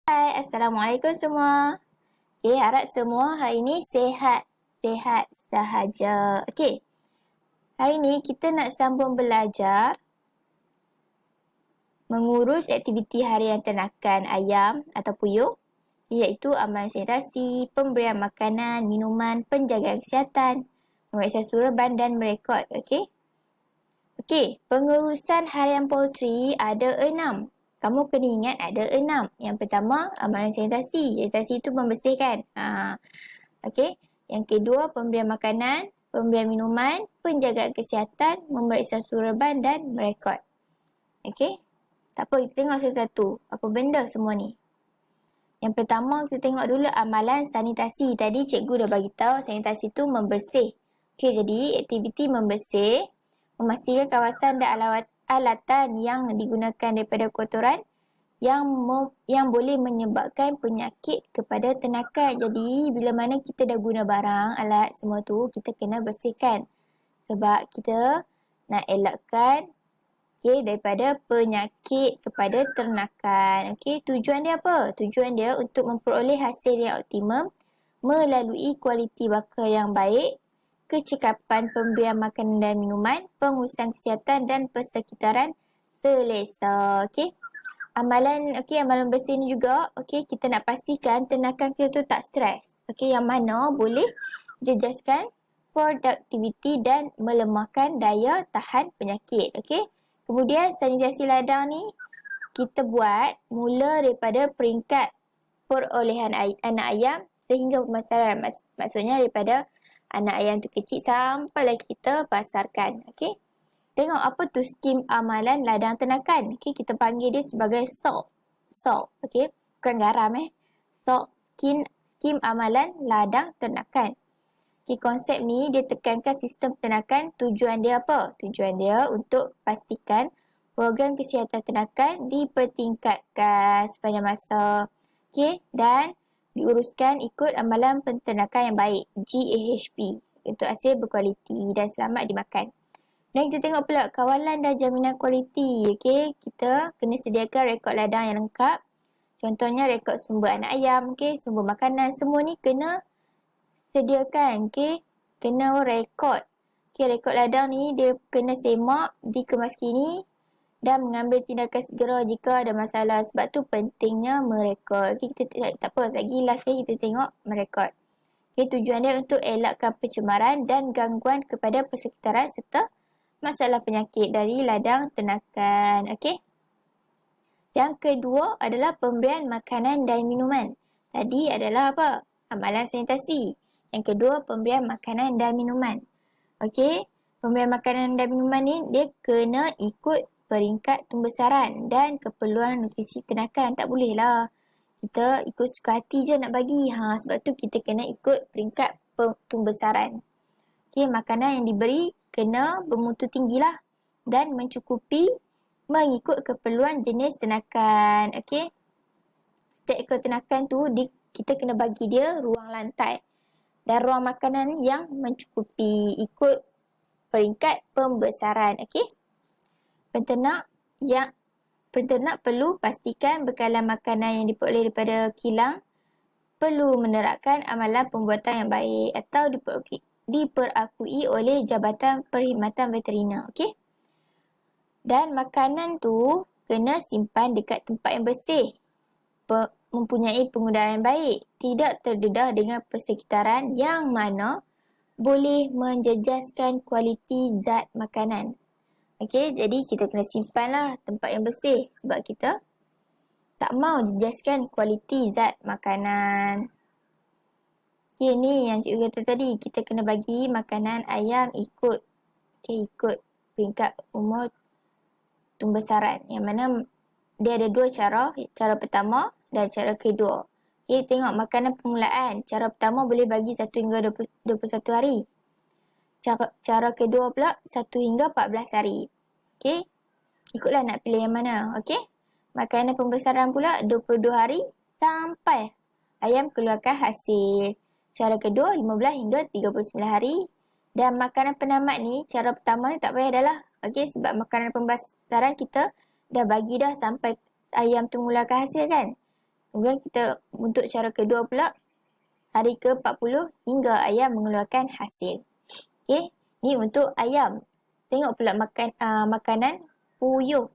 Hai, Assalamualaikum semua. Okay, harap semua hari ini sihat sahaja. Okay, hari ini kita nak sambung belajar mengurus aktiviti harian ternakan ayam atau puyuh, iaitu amalan sanitasi, pemberian makanan, minuman, penjagaan kesihatan, memeriksa sureban dan merekod. Okey, pengurusan harian poultry ada 6. Kamu kena ingat ada 6. Yang pertama, amalan sanitasi. Sanitasi itu membersihkan. Okey. Yang kedua, pemberian makanan, pemberian minuman, penjagaan kesihatan, memeriksa sureban dan merekod. Okey. Tak apa, kita tengok satu-satu. Apa benda semua ni? Yang pertama, kita tengok dulu amalan sanitasi. Tadi cikgu dah bagi tahu sanitasi itu membersih. Okey, jadi aktiviti membersih, memastikan kawasan dan alatan yang digunakan daripada kotoran yang boleh menyebabkan penyakit kepada ternakan. Jadi bila mana kita dah guna barang, alat semua tu, kita kena bersihkan. Sebab kita nak elakkan daripada penyakit kepada ternakan. Tujuan dia apa? Tujuan dia untuk memperoleh hasil yang optimum melalui kualiti bakar yang baik, kecekapan pemberian makanan dan minuman, pengurusan kesihatan dan persekitaran selesa. Amalan bersih ni juga, kita nak pastikan ternakan kita tu tak stres. Yang mana boleh jejaskan produktiviti dan melemahkan daya tahan penyakit. Kemudian sanitasi ladang ni kita buat mula daripada peringkat perolehan anak ayam sehingga pemasaran. Maksudnya daripada anak ayam tu kecil sampailah kita pasarkan. Tengok apa tu skim amalan ladang ternakan. Kita panggil dia sebagai SOP. SOP. Bukan garam SOP. Skim amalan ladang ternakan. Konsep ni dia tekankan sistem ternakan. Tujuan dia apa? Tujuan dia untuk pastikan program kesihatan ternakan dipertingkatkan sepanjang masa. Dan diuruskan ikut amalan penternakan yang baik, GAHP, untuk hasil berkualiti dan selamat dimakan. Dan kita tengok pula kawalan dan jaminan kualiti. Kita kena sediakan rekod ladang yang lengkap. Contohnya rekod sumber anak ayam, sumber makanan, semua ni kena sediakan. Kena rekod. Rekod ladang ni dia kena semak, dikemaskini dan mengambil tindakan segera jika ada masalah. Sebab tu pentingnya merekod. Kita tak apa, lagi last kita tengok merekod. Tujuan dia untuk elakkan pencemaran dan gangguan kepada persekitaran serta masalah penyakit dari ladang ternakan. Yang kedua adalah pemberian makanan dan minuman. Tadi adalah apa? Amalan sanitasi. Yang kedua, pemberian makanan dan minuman. Pemberian makanan dan minuman ni dia kena ikut peringkat pembesaran dan keperluan nutrisi ternakan. Tak boleh lah kita ikut suka hati je nak bagi. Sebab tu kita kena ikut peringkat pembesaran. Makanan yang diberi kena bermutu tinggi lah dan mencukupi mengikut keperluan jenis ternakan. Setiap ekor ternakan tu kita kena bagi dia ruang lantai dan ruang makanan yang mencukupi ikut peringkat pembesaran. Penternak perlu pastikan bekalan makanan yang diperoleh daripada kilang perlu menerapkan amalan pembuatan yang baik atau diperakui oleh Jabatan Perkhidmatan Veteriner. Dan makanan tu kena simpan dekat tempat yang bersih, mempunyai pengudaran yang baik, tidak terdedah dengan persekitaran yang mana boleh menjejaskan kualiti zat makanan. Jadi kita kena simpanlah tempat yang bersih sebab kita tak mau jejaskan kualiti zat makanan. Ni yang cikgu kata tadi, kita kena bagi makanan ayam ikut peringkat umur pembesaran. Yang mana dia ada dua cara. Cara pertama dan cara kedua. Tengok makanan permulaan. Cara pertama boleh bagi 1 hingga 21 hari. Cara kedua pula 1 hingga 14 hari. Ikutlah nak pilih yang mana. Makanan pembesaran pula 22 hari sampai ayam keluarkan hasil. Cara kedua 15 hingga 39 hari. Dan makanan penamat ni, cara pertama ni tak payah dah lah. Sebab makanan pembesaran kita dah bagi dah sampai ayam tu mengeluarkan hasil kan. Kemudian kita untuk cara kedua pula, hari ke-40 hingga ayam mengeluarkan hasil. Okey, ni untuk ayam. Tengok pula makanan puyuh.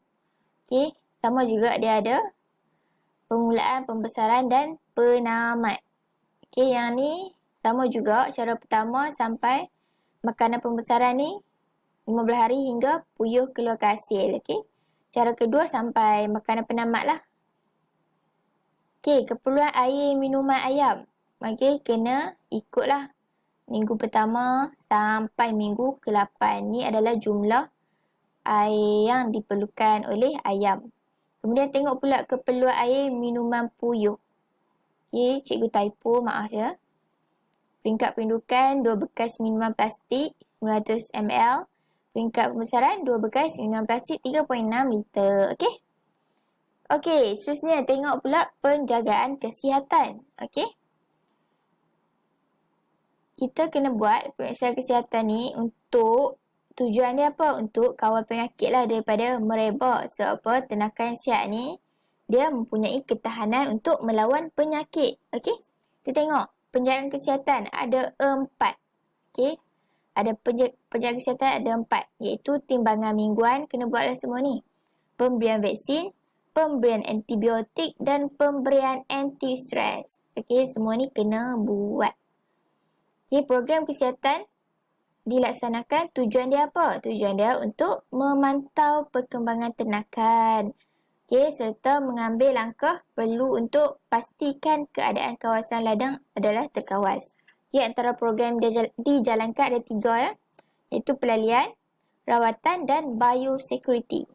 Okey, sama juga dia ada permulaan, pembesaran dan penamat. Okey, yang ni sama juga cara pertama sampai makanan pembesaran ni 15 hari hingga puyuh keluarkan hasil. Okey. Cara kedua sampai makanan penamat lah. Okey, keperluan air minuman ayam. Okey, kena ikutlah minggu pertama sampai minggu ke-8. Ni adalah jumlah air yang diperlukan oleh ayam. Kemudian tengok pula keperluan air minuman puyuh. Okey, cikgu typo, maaf ya. Peringkat pendudukan 2 bekas minuman plastik 900 ml. Peringkat pembesaran 2 bekas minuman plastik 3.6 liter. Okey. Okey, seterusnya tengok pula penjagaan kesihatan. Okey. Kita kena buat pemeriksaan kesihatan ni untuk tujuan dia apa? Untuk kawal penyakit lah daripada merebak. Sebab apa? Ternakan yang sihat ni dia mempunyai ketahanan untuk melawan penyakit. Okey. Kita tengok penjagaan kesihatan ada 4. Okey. Ada penjagaan kesihatan ada 4, iaitu timbangan mingguan kena buatlah semua ni. Pemberian vaksin, pemberian antibiotik dan pemberian anti-stres. Okey, semua ni kena buat. Okey, program kesihatan dilaksanakan, tujuan dia apa? Tujuan dia untuk memantau perkembangan ternakan. Okey, serta mengambil langkah perlu untuk pastikan keadaan kawasan ladang adalah terkawal. Okey, antara program dijalankan ada 3 ya, iaitu pelalian, rawatan dan biosecurity.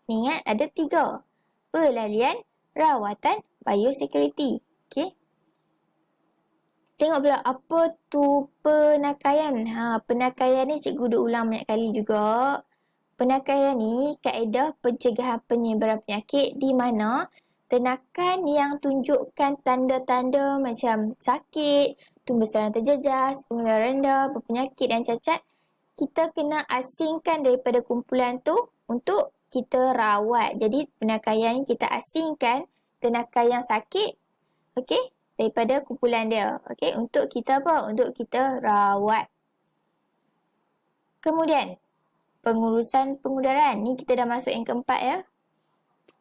Ingat ada 3. Pelalian, rawatan, biosecurity. Okey. Tengok pula apa tu penakaian. Penakaian ni cikgu dah ulang banyak kali juga. Penakaian ni kaedah pencegahan penyebaran penyakit di mana ternakan yang tunjukkan tanda-tanda macam sakit, pembesaran terjejas, pengeluaran rendah, berpenyakit dan cacat, kita kena asingkan daripada kumpulan tu untuk kita rawat. Jadi penakaian kita asingkan ternakan yang sakit, okey, daripada kumpulan dia. Okey, untuk kita apa? Untuk kita rawat. Kemudian pengurusan pengudaran. Ni kita dah masuk yang keempat ya.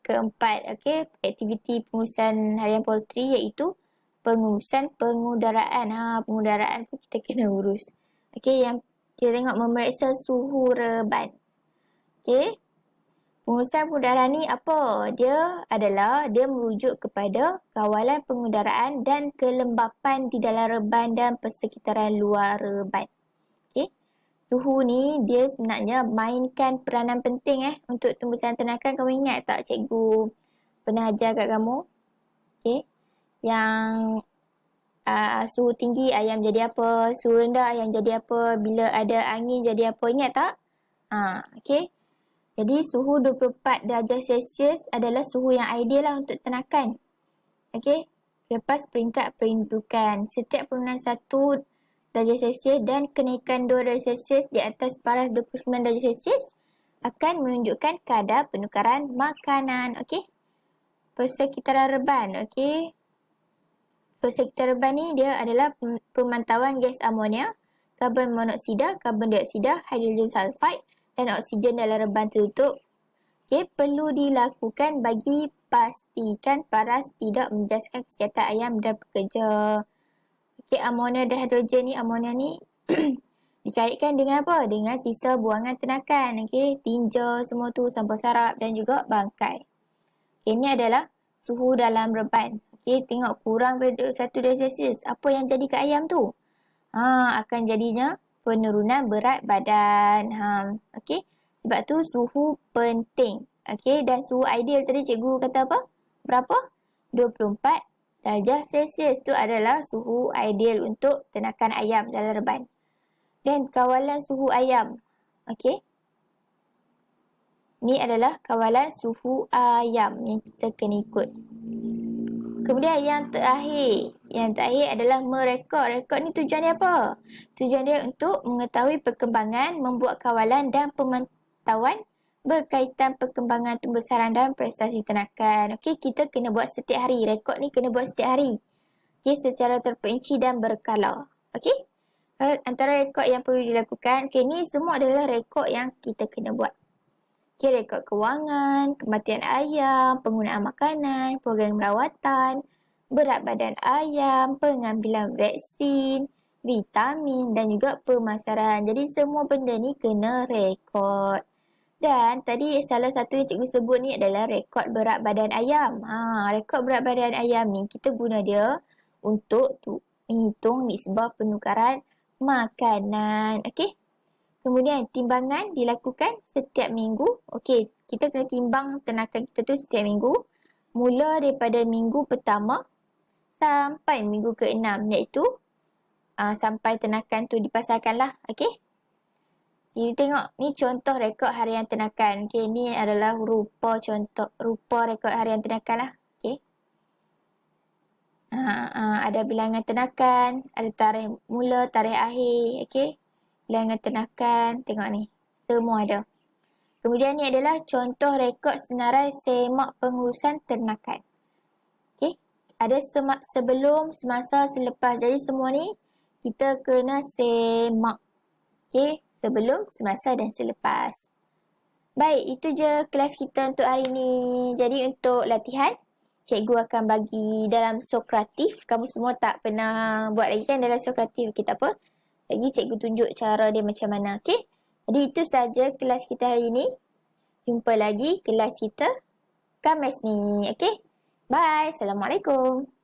Keempat, okey, aktiviti pengurusan harian poultry iaitu pengurusan pengudaraan. Pengudaraan pun kita kena urus. Okey, yang kita tengok memeriksa suhu reban. Okey. Pengurusan pengudaraan ni apa? Dia merujuk kepada kawalan pengudaraan dan kelembapan di dalam reban dan persekitaran luar reban. Okey. Suhu ni dia sebenarnya mainkan peranan penting untuk tumbuhan ternakan. Kamu ingat tak cikgu pernah ajar kat kamu? Okey. Yang suhu tinggi ayam jadi apa? Suhu rendah ayam jadi apa? Bila ada angin jadi apa? Ingat tak? Okey. Jadi suhu 24 darjah Celsius adalah suhu yang ideal lah untuk ternakan. Okey. Selepas peringkat pendudukan, setiap penurunan 1 darjah Celsius dan kenaikan 2 darjah Celsius di atas paras 29 darjah Celsius akan menunjukkan kadar penukaran makanan. Okey. Persekitaran reban. Okey. Persekitaran reban ni dia adalah pemantauan gas amonia, karbon monoksida, karbon dioksida, hidrogen sulfide dan oksigen dalam reban tertutup. Okey, perlu dilakukan bagi pastikan paras tidak menjejaskan kesihatan ayam dan pekerja. Okey, amonia dan hidrogen ni, amonia ni dikaitkan dengan apa? Dengan sisa buangan ternakan. Okey, tinja semua tu, sampah sarap dan juga bangkai. Okey, ini adalah suhu dalam reban. Okey, tengok kurang daripada 1 darjah Celsius. Apa yang jadi kat ayam tu? Akan jadinya penurunan berat badan. Okey, sebab tu suhu penting. Okey, dan suhu ideal tadi cikgu kata apa? Berapa? 24 darjah Celsius. Tu adalah suhu ideal untuk ternakan ayam dalam reban. Dan kawalan suhu ayam. Okey. Ni adalah kawalan suhu ayam yang kita kena ikut. Kemudian yang terakhir adalah merekod. Rekod ni tujuan dia apa? Tujuan dia untuk mengetahui perkembangan, membuat kawalan dan pemantauan berkaitan perkembangan tumbuh-besaran dan prestasi ternakan. Okey, kita kena buat setiap hari. Rekod ni kena buat setiap hari. Okey, secara terperinci dan berkala. Okey? Antara rekod yang perlu dilakukan, okey, ni semua adalah rekod yang kita kena buat. Okey, rekod kewangan, kematian ayam, penggunaan makanan, program rawatan, berat badan ayam, pengambilan vaksin, vitamin dan juga pemasaran. Jadi semua benda ni kena rekod. Dan tadi salah satu yang cikgu sebut ni adalah rekod berat badan ayam. Rekod berat badan ayam ni kita guna dia untuk menghitung nisbah penukaran makanan. Okey? Kemudian timbangan dilakukan setiap minggu. Okey, kita kena timbang ternakan kita tu setiap minggu. Mula daripada minggu pertama sampai minggu ke-6, iaitu sampai ternakan tu dipasarkan lah. Okey? Jadi tengok, ni contoh rekod harian ternakan. Okey, ni adalah rupa rekod harian ternakan lah. Okey. Ada bilangan ternakan, ada tarikh mula, tarikh akhir. Okey. Bilangan ternakan, tengok ni. Semua ada. Kemudian ni adalah contoh rekod senarai semak pengurusan ternakan. Okey. Ada sebelum, semasa, selepas. Jadi semua ni kita kena semak. Okey. Sebelum, semasa dan selepas. Baik, itu je kelas kita untuk hari ni. Jadi untuk latihan, cikgu akan bagi dalam Sokratif. Kamu semua tak pernah buat lagi kan dalam Sokratif? Okey, tak apa. Lagi cikgu tunjuk cara dia macam mana. Okey? Jadi itu saja kelas kita hari ni. Jumpa lagi kelas kita Khamis ni. Okey? Bye. Assalamualaikum.